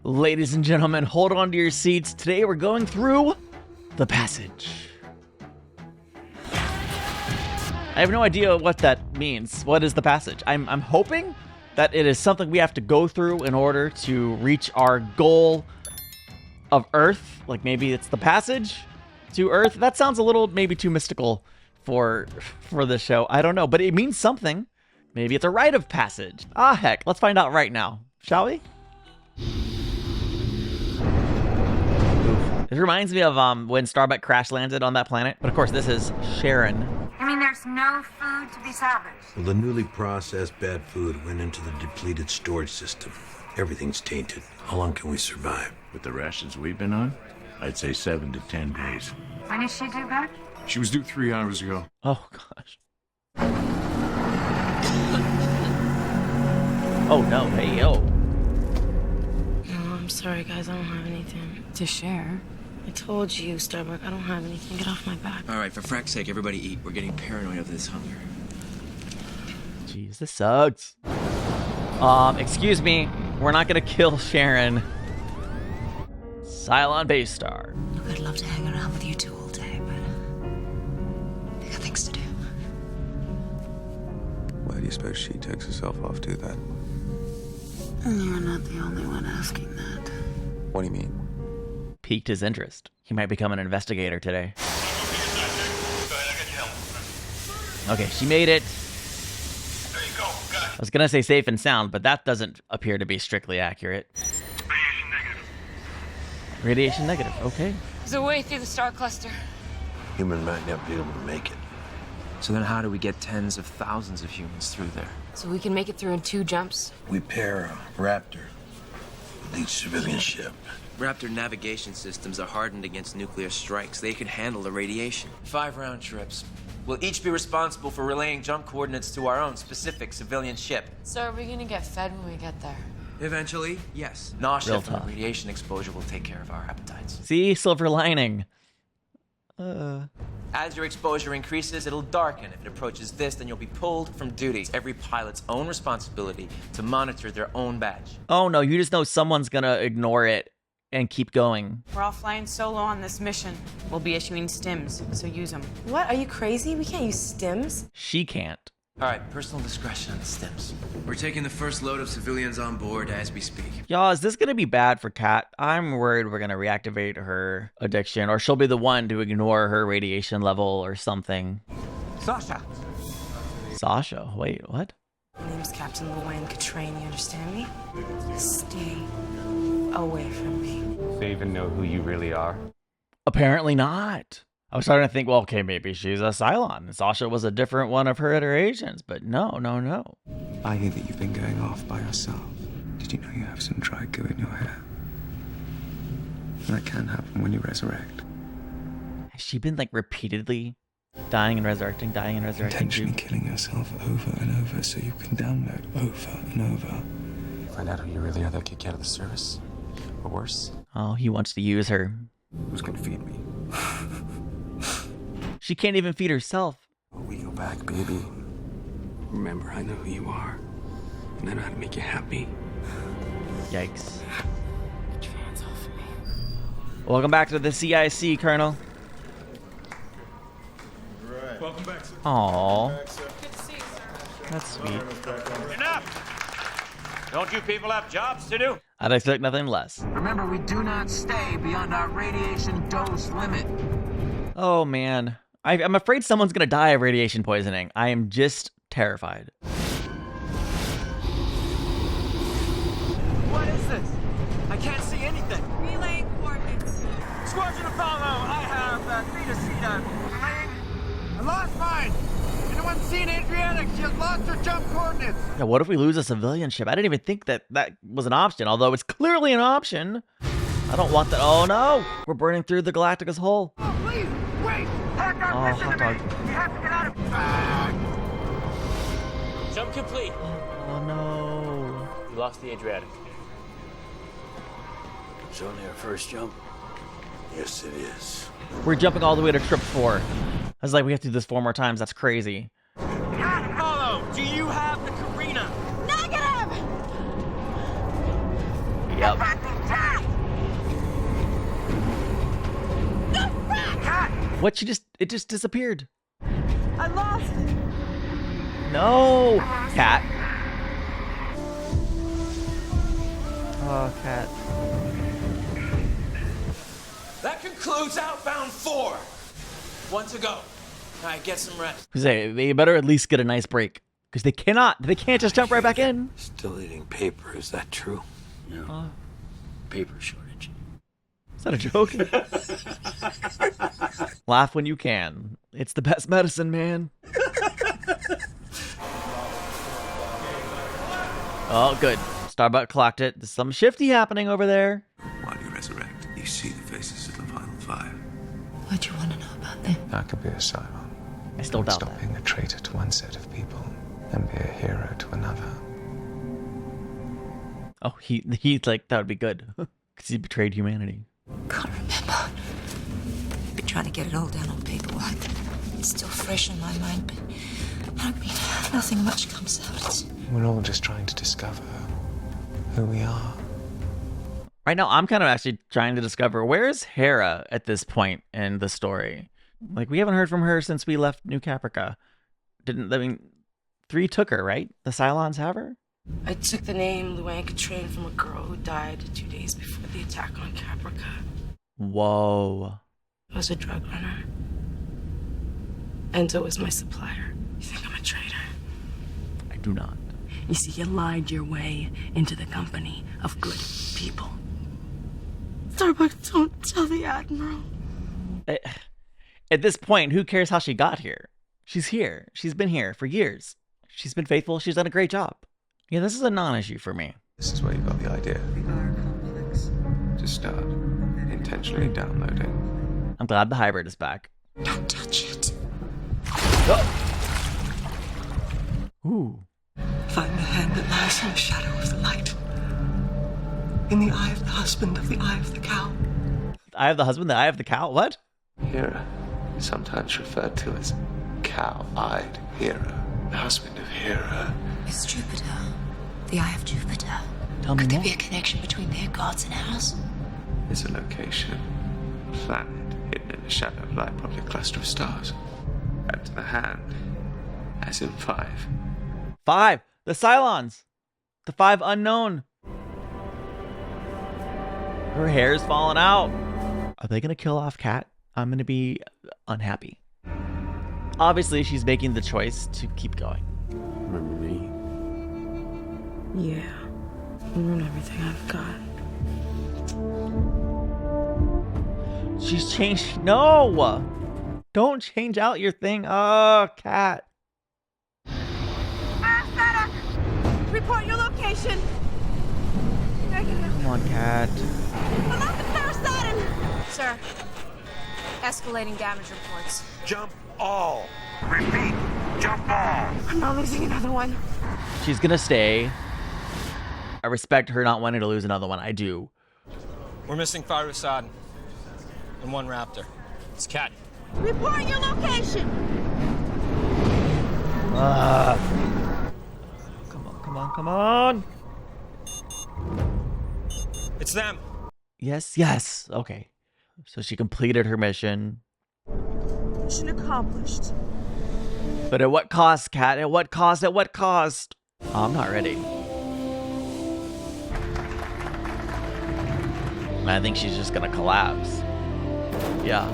Ladies and gentlemen, hold on to your seats. Today we're going through the passage. I have no idea what that means. What is the passage? I'm hoping that it is something we have to go through in order to reach our goal of Earth. Like maybe it's the passage to Earth. That sounds a little maybe too mystical for the show. I don't know, but it means something. Maybe it's a rite of passage. Ah, heck, let's find out right now, shall we? It reminds me of when Starbuck crash landed on that planet. But of course, this is Sharon. I mean, there's no food to be salvaged. Well, the newly processed bad food went into the depleted storage system. Everything's tainted. How long can we survive? With the rations we've been on, I'd say 7 to 10 days. When is she due back? She was due 3 hours ago. Oh, gosh. Oh, no. Hey, yo. No, I'm sorry, guys. I don't have anything To share. I told you, Starbuck, I don't have anything. Get off my back. All right, for frack's sake, everybody eat. We're getting paranoid of this hunger. Jeez, this sucks. Excuse me. We're not gonna kill Sharon. Cylon Base Star. Look, I'd love to hang around with you two all day, but I got things to do. Why do you suppose she takes herself off to then? And you're not the only one asking that. What do you mean? Piqued his interest. He might become an investigator today. Okay, she made it. There you go. Got it. I was gonna say safe and sound, but that doesn't appear to be strictly accurate. Radiation negative. Radiation negative, okay. There's a way through the star cluster. Human might not be able to make it. So then how do we get tens of thousands of humans through there? So we can make it through in 2 jumps. We pair a Raptor with each civilian ship. Raptor navigation systems are hardened against nuclear strikes. They can handle the radiation. 5 round trips. We'll each be responsible for relaying jump coordinates to our own specific civilian ship. So are we gonna get fed when we get there? Eventually, yes. Nausea Real from the tough. radiation exposure will take care of our appetites. See, silver lining. As your exposure increases, it'll darken. If it approaches this, then you'll be pulled from duty. It's every pilot's own responsibility to monitor their own badge. Oh no, you just know someone's gonna ignore it and keep going. We're all flying solo on this mission. We'll be issuing stims, so use them. What? Are you crazy? We can't use stims. She can't. All right, personal discretion on the stims. We're taking the first load of civilians on board as we speak. Y'all, is this gonna be bad for Kat? I'm worried we're gonna reactivate her addiction, or she'll be the one to ignore her radiation level or something. Sasha! Sasha? Wait, what? My name's Captain Luann Catrain, you understand me? Stay away from me. They even know who you really are? Apparently not. I was starting to think, well, okay, maybe she's a Cylon. Sasha was a different one of her iterations, but no. I hear that you've been going off by yourself. Did you know you have some dry goo in your hair? That can happen when you resurrect. Has she been like repeatedly dying and resurrecting? Intentionally killing yourself over and over so you can download over and over. Find out who you really are, that kick you out of the service. Or worse. Oh, he wants to use her. Who's gonna feed me? She can't even feed herself. When we go back, baby. Remember, I know who you are. And I know how to make you happy. Yikes. Get your hands off of me. Welcome back to the CIC, Colonel. Welcome back, sir. Aww, Good to see you, sir. that's sweet. Enough! Don't you people have jobs to do? I'd expect nothing less. Remember, we do not stay beyond our radiation dose limit. Oh man, I'm afraid someone's gonna die of radiation poisoning. I am just terrified. What is this? I can't see anything. Relay coordinates. Squadron Apollo, I have Theta Theta. I lost mine! Anyone seen Adriatic? She has lost her jump coordinates! Yeah, what if we lose a civilian ship? I didn't even think that was an option, although it's clearly an option. I don't want that. Oh no! We're burning through the Galactica's hull. Oh, please! Wait! Hack our mission hot to me! dog. We have to get out of... Jump complete. Oh no. You lost the Adriatic. It's only our first jump. Yes, it is. We're jumping all the way to trip 4. I was like, we have to do this 4 more times. That's crazy. Apollo, do you have the Karina? Negative! Yep. Back in town! What? It just disappeared. I lost it. No, Cat. Oh, Cat. That concludes Outbound 4. 1 to go. All right, get some rest. Say they better at least get a nice break, because they can't just jump right back in. Still eating paper, is that true? No. Paper shortage. Is that a joke? Laugh when you can. It's the best medicine, man. Oh, good. Starbuck clocked it. There's some shifty happening over there. While you resurrect, you see the faces of the final five. What do you want to know about them? That could be a Cylon. I still doubt Stop that. being a traitor to one set of people and be a hero to another. Oh, he's like, that would be good. Because he betrayed humanity. Can't remember. Been trying to get it all down on paperwork. It's still fresh in my mind, but I mean, nothing much comes out. We're all just trying to discover who we are. Right now, I'm kind of actually trying to discover, where is Hera at this point in the story? Like, we haven't heard from her since we left New Caprica. 3 took her, right? The Cylons have her? I took the name Luann Catrain from a girl who died 2 days before the attack on Caprica. Whoa. I was a drug runner. Enzo was my supplier. You think I'm a traitor? I do not. You see, you lied your way into the company of good people. Starbuck, don't tell the Admiral. At this point, who cares how she got here? She's here. She's been here for years. She's been faithful. She's done a great job. Yeah, this is a non-issue for me. This is where you got the idea. To start intentionally downloading. I'm glad the hybrid is back. Don't touch it. Oh. Ooh. Find the hand that lies in the shadow of the light. In the eye of the husband of the eye of the cow. The eye of the husband, the eye of the cow? What? Hera, sometimes referred to as cow-eyed Hera, the husband of Hera. It's Jupiter. The eye of Jupiter. Tell me Could there more. be a connection between their gods and ours? It's a location, a planet hidden in the shadow of light, probably a cluster of stars. And to the hand, as in 5. 5. The Cylons. The 5 unknown. Her hair's falling out. Are they going to kill off Kat? I'm going to be unhappy. Obviously, she's making the choice to keep going. Remember me? Yeah. You ruined everything I've got. She's changed. No! Don't change out your thing. Oh, Kat. Report your location. Negative. Come on, Kat. I'm at the Parastatin. Sir, escalating damage reports. Jump all. Repeat, jump all. I'm not losing another one. She's going to stay. I respect her not wanting to lose another one. I do. We're missing Farusadin and 1 Raptor. It's Cat. Report your location. Come on, come on. It's them. Yes. Okay. So she completed her mission. Mission accomplished. But at what cost, Kat? At what cost? At what cost? Oh, I'm not ready. I think she's just gonna collapse. Yeah.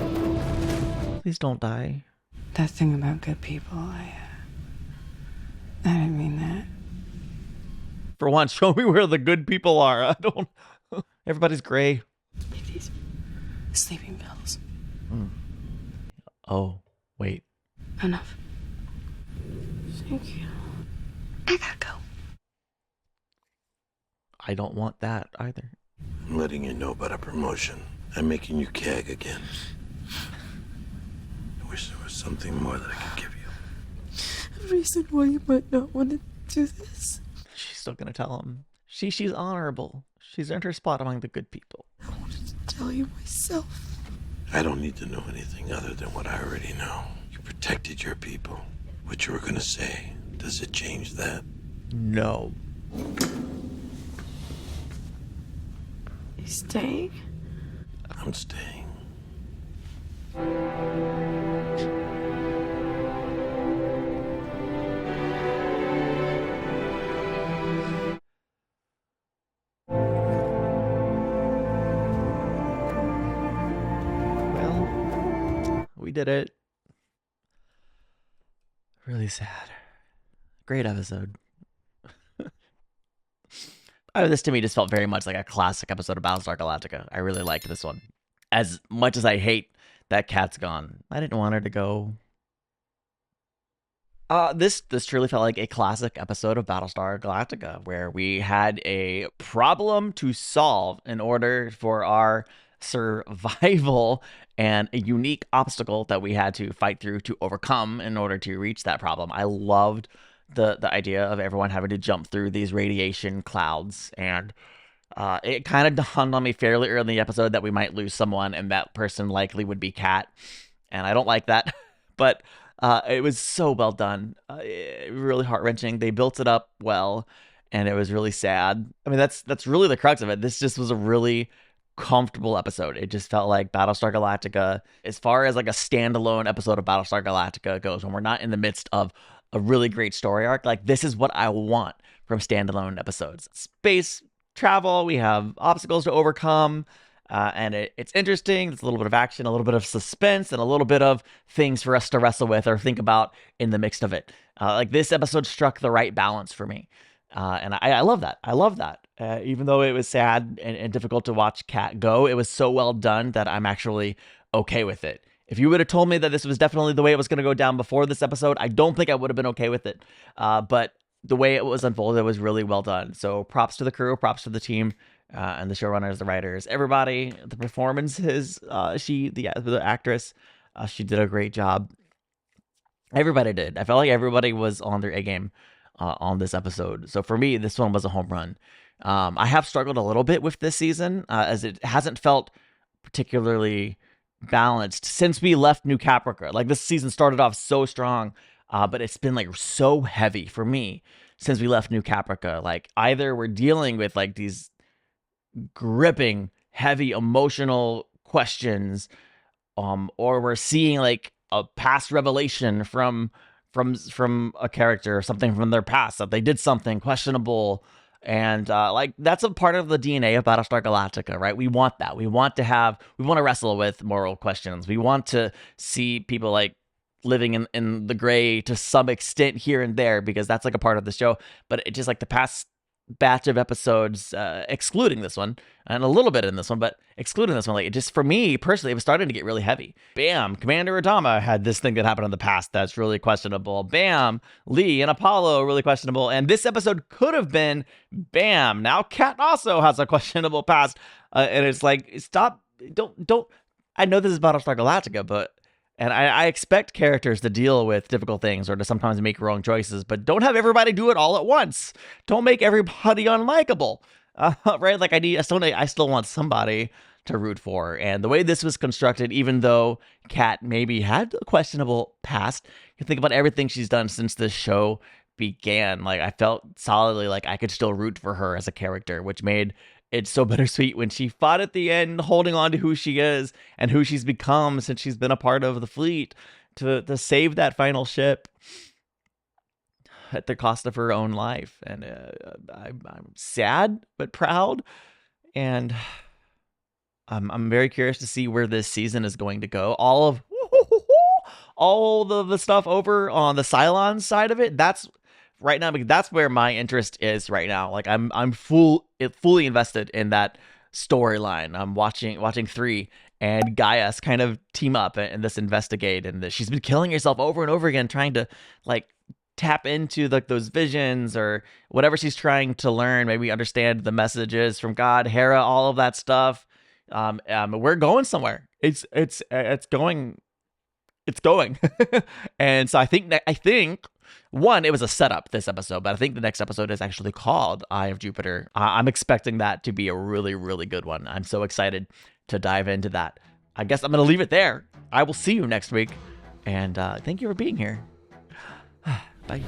Please don't die. That thing about good people, I didn't mean that. For once, show me where the good people are. I don't. Everybody's gray. Take these sleeping pills. Oh, wait. Enough. Thank you. I gotta go. I don't want that either. I'm letting you know about a promotion. I'm making you CAG again. I wish there was something more that I could give you. A reason why you might not want to do this. She's still gonna tell him. She's honorable. She's earned her spot among the good people. I wanted to tell you myself. I don't need to know anything other than what I already know. You protected your people. What you were gonna say, does it change that? No. You staying? I'm staying. Well, we did it. Really sad. Great episode. This to me just felt very much like a classic episode of Battlestar Galactica. I really liked this one. As much as I hate that Kat's gone, I didn't want her to go. This truly felt like a classic episode of Battlestar Galactica, where we had a problem to solve in order for our survival and a unique obstacle that we had to fight through to overcome in order to reach that problem. I loved the idea of everyone having to jump through these radiation clouds, and it kind of dawned on me fairly early in the episode that we might lose someone, and that person likely would be Kat, and I don't like that. But it was so well done, really heart-wrenching. They built it up well, and it was really sad. I mean, that's really the crux of it. This just was a really comfortable episode. It just felt like Battlestar Galactica, as far as like a standalone episode of Battlestar Galactica goes, when we're not in the midst of a really great story arc. Like, this is what I want from standalone episodes. Space travel, we have obstacles to overcome, and it's interesting. It's a little bit of action, a little bit of suspense, and a little bit of things for us to wrestle with or think about in the mix of it. Like, this episode struck the right balance for me. And I love that. I love that. Even though it was sad and difficult to watch Kat go, it was so well done that I'm actually okay with it. If you would have told me that this was definitely the way it was going to go down before this episode, I don't think I would have been okay with it. But the way it was unfolded was really well done. So props to the crew, props to the team, and the showrunners, the writers, everybody. The performances, the actress, she did a great job. Everybody did. I felt like everybody was on their A game on this episode. So for me, this one was a home run. I have struggled a little bit with this season, as it hasn't felt particularly balanced since we left New Caprica. Like, this season started off so strong, but it's been like so heavy for me since we left New Caprica. Like, either we're dealing with like these gripping, heavy, emotional questions, or we're seeing like a past revelation from a character or something from their past, that they did something questionable. And like, that's a part of the DNA of Battlestar Galactica, right? We want that. We want to wrestle with moral questions. We want to see people like living in the gray to some extent here and there, because that's like a part of the show. But it just, like, the past batch of episodes, excluding this one and a little bit in this one, but excluding this one, like, it just, for me personally, it was starting to get really heavy. Bam, Commander Adama had this thing that happened in the past that's really questionable. Bam, Lee and Apollo, really questionable. And this episode could have been, bam, now Kat also has a questionable past. And it's like, stop, don't. I know this is Battlestar Galactica, and I expect characters to deal with difficult things or to sometimes make wrong choices, but don't have everybody do it all at once. Don't make everybody unlikable, right? Like, I still want somebody to root for. And the way this was constructed, even though Kat maybe had a questionable past, you think about everything she's done since this show began. Like, I felt solidly like I could still root for her as a character, which made it's so bittersweet when she fought at the end, holding on to who she is and who she's become since she's been a part of the fleet to save that final ship at the cost of her own life. And I'm sad but proud, and I'm very curious to see where this season is going to go. All the stuff over on the Cylon side of it, that's right now, because that's where my interest is right now. Like, I'm fully invested in that storyline. I'm watching 3 and Gaius kind of team up and this investigate, and she's been killing herself over and over again, trying to like tap into like those visions or whatever she's trying to learn, maybe understand the messages from God, Hera, all of that stuff. We're going somewhere. It's going. And so I think one, it was a setup, this episode, but I think the next episode is actually called Eye of Jupiter. I'm expecting that to be a really, really good one. I'm so excited to dive into that. I guess I'm going to leave it there. I will see you next week, and thank you for being here. Bye.